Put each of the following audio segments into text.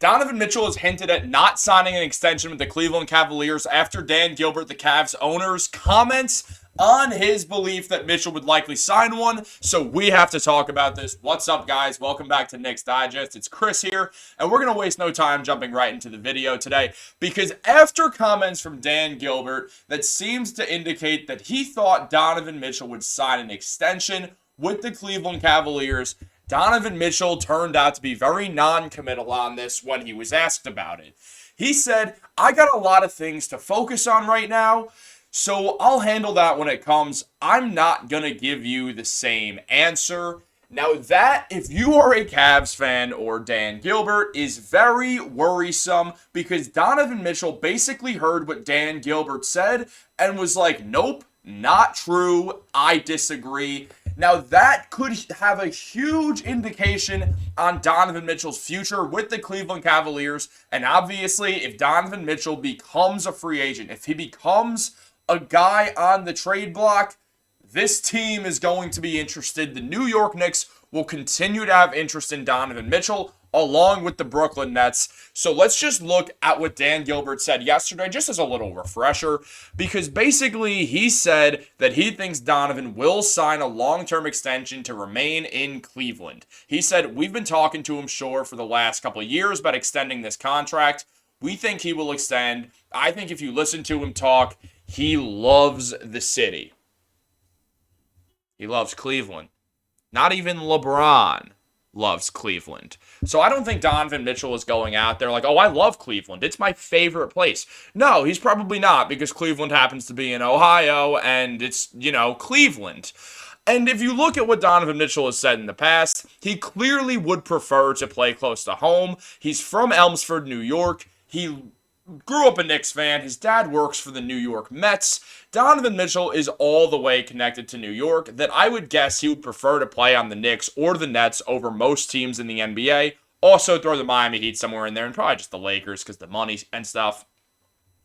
Donovan Mitchell has hinted at not signing an extension with the Cleveland Cavaliers after Dan Gilbert, the Cavs owner's comments on his belief that Mitchell would likely sign one. So we have to talk about this. What's up, guys? Welcome back to Knicks Digest. It's Chris here, and we're going to waste no time jumping right into the video today because after comments from Dan Gilbert that seems to indicate that he thought Donovan Mitchell would sign an extension with the Cleveland Cavaliers, Donovan Mitchell turned out to be very non-committal on this when he was asked about it. He said, "I got a lot of things to focus on right now, so I'll handle that when it comes. I'm not going to give you the same answer." Now that, if you are a Cavs fan or Dan Gilbert, is very worrisome because Donovan Mitchell basically heard what Dan Gilbert said and was like, "Nope, not true. I disagree." Now, that could have a huge indication on Donovan Mitchell's future with the Cleveland Cavaliers. And obviously, if Donovan Mitchell becomes a free agent, if he becomes a guy on the trade block, this team is going to be interested. The New York Knicks will continue to have interest in Donovan Mitchell, along with the Brooklyn Nets. So let's just look at what Dan Gilbert said yesterday, just as a little refresher, because basically he said that he thinks Donovan will sign a long-term extension to remain in Cleveland. He said, "We've been talking to him, sure, for the last couple of years about extending this contract. We think he will extend. I think if you listen to him talk, he loves the city. He loves Cleveland. Not even LeBron loves Cleveland." So I don't think Donovan Mitchell is going out there like, "Oh, I love Cleveland. It's my favorite place." No, he's probably not, because Cleveland happens to be in Ohio and it's, Cleveland. And if you look at what Donovan Mitchell has said in the past, he clearly would prefer to play close to home. He's from Elmsford, New York. He grew up a Knicks fan. His dad works for the New York Mets. Donovan Mitchell is all the way connected to New York that I would guess he would prefer to play on the Knicks or the Nets over most teams in the NBA. Also throw the Miami Heat somewhere in there and probably just the Lakers because the money and stuff.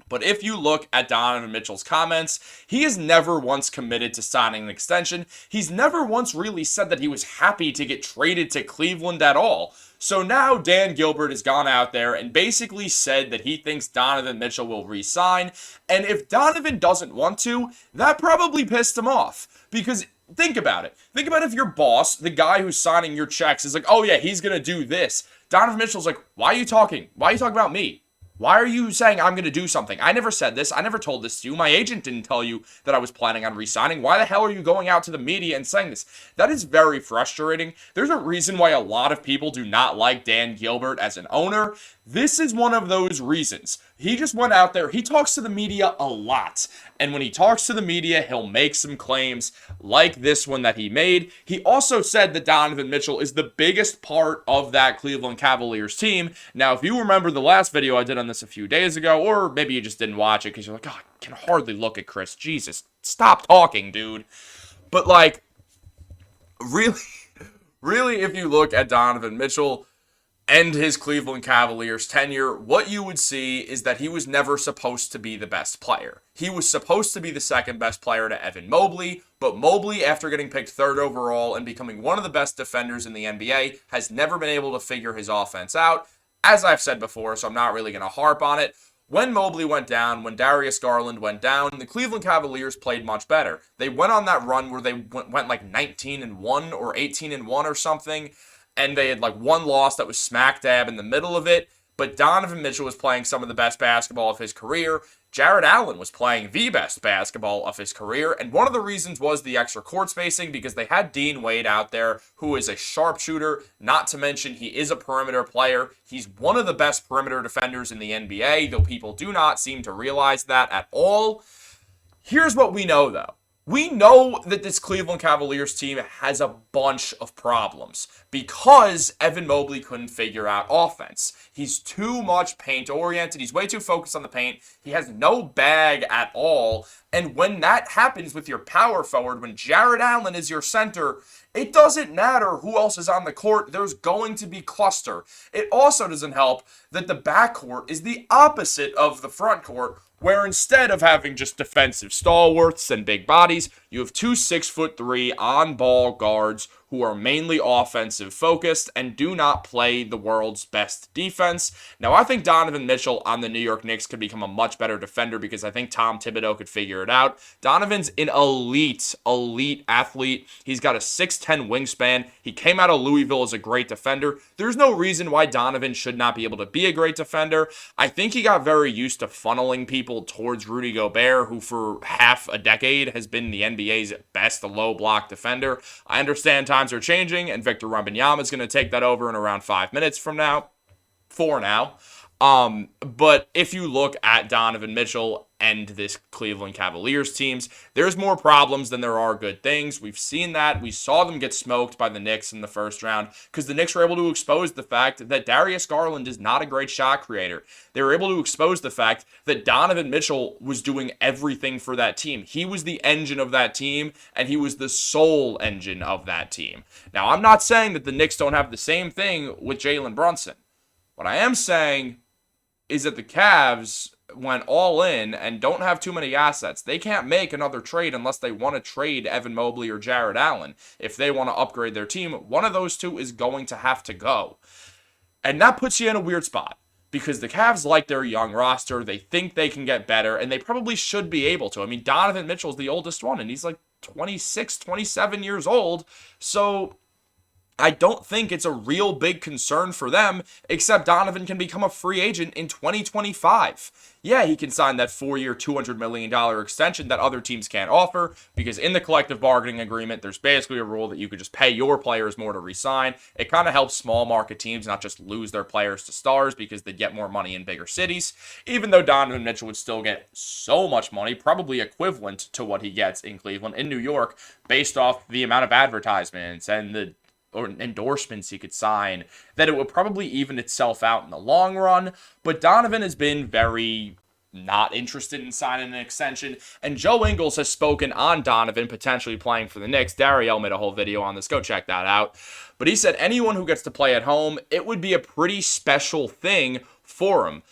But if you look at Donovan Mitchell's comments, he has never once committed to signing an extension. He's never once really said that he was happy to get traded to Cleveland at all. So now Dan Gilbert has gone out there and basically said that he thinks Donovan Mitchell will re-sign. And if Donovan doesn't want to, that probably pissed him off. Because think about it. Think about if your boss, the guy who's signing your checks, is like, "Oh yeah, he's going to do this." Donovan Mitchell's like, "Why are you talking? Why are you talking about me? Why are you saying I'm going to do something? I never said this. I never told this to you. My agent didn't tell you that I was planning on re-signing. Why the hell are you going out to the media and saying this?" That is very frustrating. There's a reason why a lot of people do not like Dan Gilbert as an owner. This is one of those reasons. He just went out there. He talks to the media a lot. And when he talks to the media, he'll make some claims like this one that he made. He also said that Donovan Mitchell is the biggest part of that Cleveland Cavaliers team. Now, if you remember the last video I did on this a few days ago, or maybe you just didn't watch it because you're like, "Oh, I can hardly look at Chris. Jesus, stop talking, dude." But really, if you look at Donovan Mitchell and his Cleveland Cavaliers tenure, what you would see is that he was never supposed to be the best player. He was supposed to be the second best player to Evan Mobley, but Mobley, after getting picked third overall and becoming one of the best defenders in the NBA, has never been able to figure his offense out. As I've said before, so I'm not really going to harp on it. When Mobley went down, when Darius Garland went down, the Cleveland Cavaliers played much better. They went on that run where they went like 19-1 or 18-1 or something. And they had one loss that was smack dab in the middle of it. But Donovan Mitchell was playing some of the best basketball of his career. Jared Allen was playing the best basketball of his career. And one of the reasons was the extra court spacing, because they had Dean Wade out there, who is a sharpshooter. Not to mention, he is a perimeter player. He's one of the best perimeter defenders in the NBA, though people do not seem to realize that at all. Here's what we know, though. We know that this Cleveland Cavaliers team has a bunch of problems because Evan Mobley couldn't figure out offense. He's too much paint-oriented. He's way too focused on the paint. He has no bag at all. And when that happens with your power forward, when Jared Allen is your center, it doesn't matter who else is on the court. There's going to be cluster. It also doesn't help that the backcourt is the opposite of the front court, where instead of having just defensive stalwarts and big bodies, you have two 6'3" on-ball guards who are mainly offensive focused and do not play the world's best defense. Now, I think Donovan Mitchell on the New York Knicks could become a much better defender because I think Tom Thibodeau could figure it out. Donovan's an elite athlete. He's got a 6'10 wingspan. He came out of Louisville as a great defender. There's no reason why Donovan should not be able to be a great defender. I think he got very used to funneling people towards Rudy Gobert, who for half a decade has been the NBA's best low block defender. I understand times are changing, and Victor Wembanyama is going to take that over in around 5 minutes from now. 4 now. But if you look at Donovan Mitchell and this Cleveland Cavaliers teams, there's more problems than there are good things. We've seen that. We saw them get smoked by the Knicks in the first round because the Knicks were able to expose the fact that Darius Garland is not a great shot creator. They were able to expose the fact that Donovan Mitchell was doing everything for that team. He was the engine of that team, and he was the sole engine of that team. Now, I'm not saying that the Knicks don't have the same thing with Jalen Brunson. What I am saying is that the Cavs went all in and don't have too many assets. They can't make another trade unless they want to trade Evan Mobley or Jarrett Allen. If they want to upgrade their team, one of those two is going to have to go. And that puts you in a weird spot because the Cavs like their young roster. They think they can get better, and they probably should be able to. I mean, Donovan Mitchell's the oldest one, and he's like 26, 27 years old. So I don't think it's a real big concern for them, except Donovan can become a free agent in 2025. Yeah, he can sign that 4-year, $200 million extension that other teams can't offer, because in the collective bargaining agreement, there's basically a rule that you could just pay your players more to re-sign. It kind of helps small market teams not just lose their players to stars because they get more money in bigger cities, even though Donovan Mitchell would still get so much money, probably equivalent to what he gets in Cleveland, in New York, based off the amount of advertisements and the endorsements he could sign, that it would probably even itself out in the long run. But Donovan has been very not interested in signing an extension, and Joe Ingles has spoken on Donovan potentially playing for the Knicks. Dariel made a whole video on this. Go check that out. But he said anyone who gets to play at home, it would be a pretty special thing for him.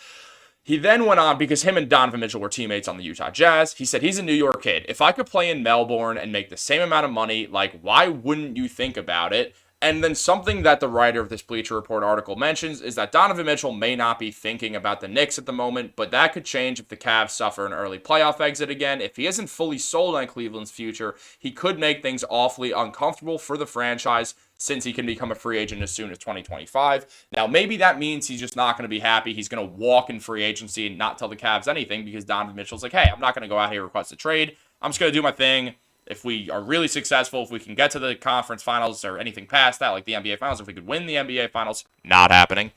He then went on, because him and Donovan Mitchell were teammates on the Utah Jazz. He said, he's a New York kid. If I could play in Melbourne and make the same amount of money, like, why wouldn't you think about it? And then something that the writer of this Bleacher Report article mentions is that Donovan Mitchell may not be thinking about the Knicks at the moment, but that could change if the Cavs suffer an early playoff exit again. If he isn't fully sold on Cleveland's future, he could make things awfully uncomfortable for the franchise, since he can become a free agent as soon as 2025. Now, maybe that means he's just not going to be happy. He's going to walk in free agency and not tell the Cavs anything, because Donovan Mitchell's like, hey, I'm not going to go out here and request a trade. I'm just going to do my thing. If we are really successful, if we can get to the conference finals or anything past that, like the NBA finals, if we could win the NBA finals, not happening,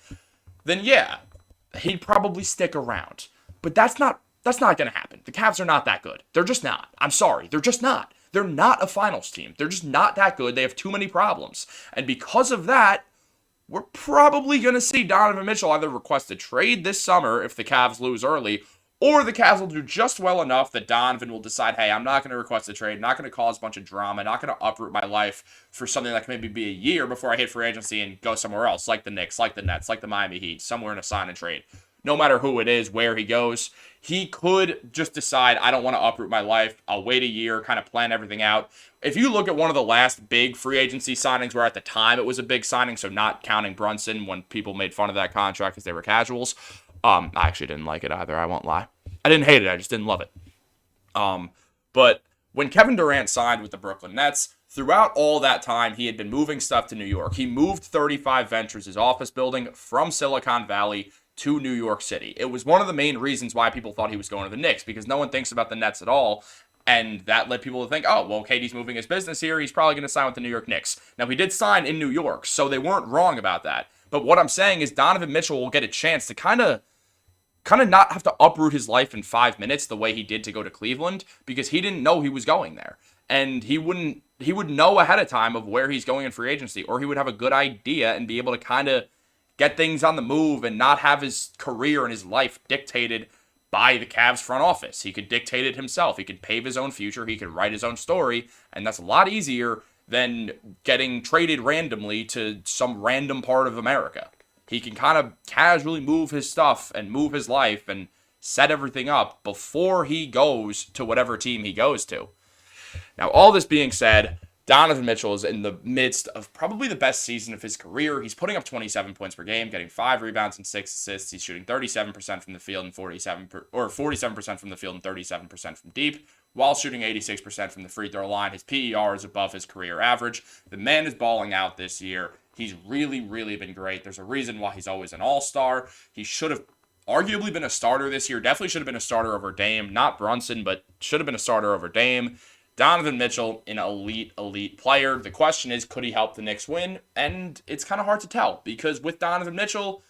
then yeah, he'd probably stick around. But that's not going to happen. The Cavs are not that good. They're just not. I'm sorry. They're just not. They're not a finals team. They're just not that good. They have too many problems. And because of that, we're probably going to see Donovan Mitchell either request a trade this summer if the Cavs lose early, or the Cavs will do just well enough that Donovan will decide, hey, I'm not going to request a trade, not going to cause a bunch of drama, not going to uproot my life for something that can maybe be a year before I hit free agency and go somewhere else, like the Knicks, like the Nets, like the Miami Heat, somewhere in a sign and trade. No matter who it is, where he goes, he could just decide, I don't want to uproot my life. I'll wait a year, kind of plan everything out. If you look at one of the last big free agency signings, where at the time it was a big signing, so not counting Brunson when people made fun of that contract because they were casuals, I actually didn't like it either, I won't lie. I didn't hate it, I just didn't love it. But when Kevin Durant signed with the Brooklyn Nets, throughout all that time, he had been moving stuff to New York. He moved 35 Ventures, his office building, from Silicon Valley to New York City. It was one of the main reasons why people thought he was going to the Knicks, because no one thinks about the Nets at all. And that led people to think, oh, well, KD's moving his business here. He's probably going to sign with the New York Knicks. Now, he did sign in New York, so they weren't wrong about that. But what I'm saying is Donovan Mitchell will get a chance to kind of not have to uproot his life in 5 minutes the way he did to go to Cleveland, because he didn't know he was going there. And he would know ahead of time of where he's going in free agency, or he would have a good idea and be able to kind of get things on the move and not have his career and his life dictated by the Cavs front office. He could dictate it himself. He could pave his own future. He could write his own story. And that's a lot easier than getting traded randomly to some random part of America. He can kind of casually move his stuff and move his life and set everything up before he goes to whatever team he goes to. Now, all this being said, Donovan Mitchell is in the midst of probably the best season of his career. He's putting up 27 points per game, getting 5 rebounds and 6 assists. He's shooting 37% from the field and 47% from the field and 37% from deep, while shooting 86% from the free throw line. His PER is above his career average. The man is balling out this year. He's really, really been great. There's a reason why he's always an all-star. He should have arguably been a starter this year. Definitely should have been a starter over Dame. Not Brunson, but should have been a starter over Dame. Donovan Mitchell, an elite player. The question is, could he help the Knicks win? And it's kind of hard to tell because with Donovan Mitchell,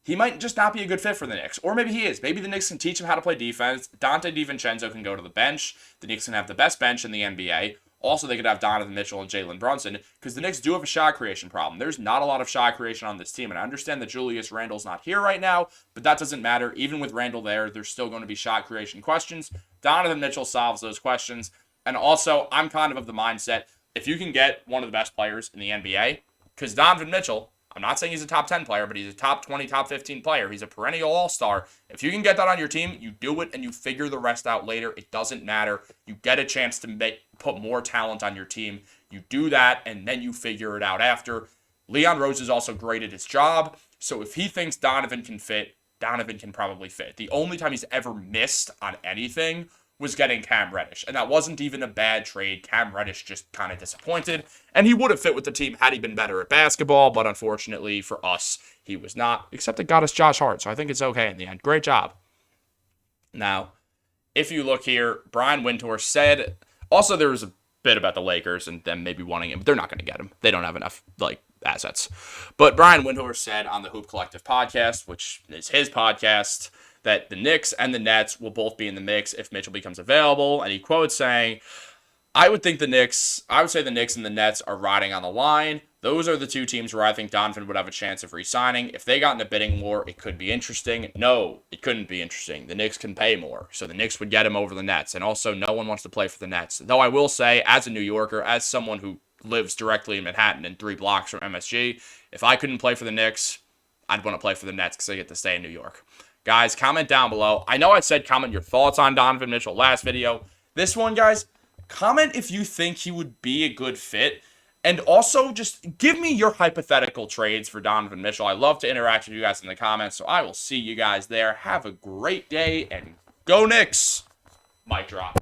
he might just not be a good fit for the Knicks. Or maybe he is. Maybe the Knicks can teach him how to play defense. Dante DiVincenzo can go to the bench. The Knicks can have the best bench in the NBA. Also, they could have Donovan Mitchell and Jalen Brunson because the Knicks do have a shot creation problem. There's not a lot of shot creation on this team, and I understand that Julius Randle's not here right now, but that doesn't matter. Even with Randle there, there's still going to be shot creation questions. Donovan Mitchell solves those questions. And also, I'm kind of the mindset, if you can get one of the best players in the NBA, because Donovan Mitchell, I'm not saying he's a top 10 player, but he's a top 20, top 15 player. He's a perennial all-star. If you can get that on your team, you do it and you figure the rest out later. It doesn't matter. You get a chance to put more talent on your team. You do that, and then you figure it out after. Leon Rose is also great at his job, so if he thinks Donovan can fit, Donovan can probably fit. The only time he's ever missed on anything was getting Cam Reddish. And that wasn't even a bad trade. Cam Reddish just kind of disappointed. And he would have fit with the team had he been better at basketball. But unfortunately for us, he was not. Except it got us Josh Hart. So I think it's okay in the end. Great job. Now, if you look here, Brian Windhorst said, also there was a bit about the Lakers and them maybe wanting him. They're not going to get him. They don't have enough, assets. But Brian Windhorst said on the Hoop Collective podcast, which is his podcast, that the Knicks and the Nets will both be in the mix if Mitchell becomes available. And he quotes saying, I would say the Knicks and the Nets are riding on the line. Those are the two teams where I think Donovan would have a chance of re-signing. If they got in a bidding war, it could be interesting. No, it couldn't be interesting. The Knicks can pay more. So the Knicks would get him over the Nets. And also, no one wants to play for the Nets. Though I will say, as a New Yorker, as someone who lives directly in Manhattan and 3 blocks from MSG, if I couldn't play for the Knicks, I'd want to play for the Nets because I get to stay in New York. Guys, comment down below. I know I said comment your thoughts on Donovan Mitchell last video. This one, guys, comment if you think he would be a good fit. And also, just give me your hypothetical trades for Donovan Mitchell. I love to interact with you guys in the comments, so I will see you guys there. Have a great day, and go Knicks! Mic drop.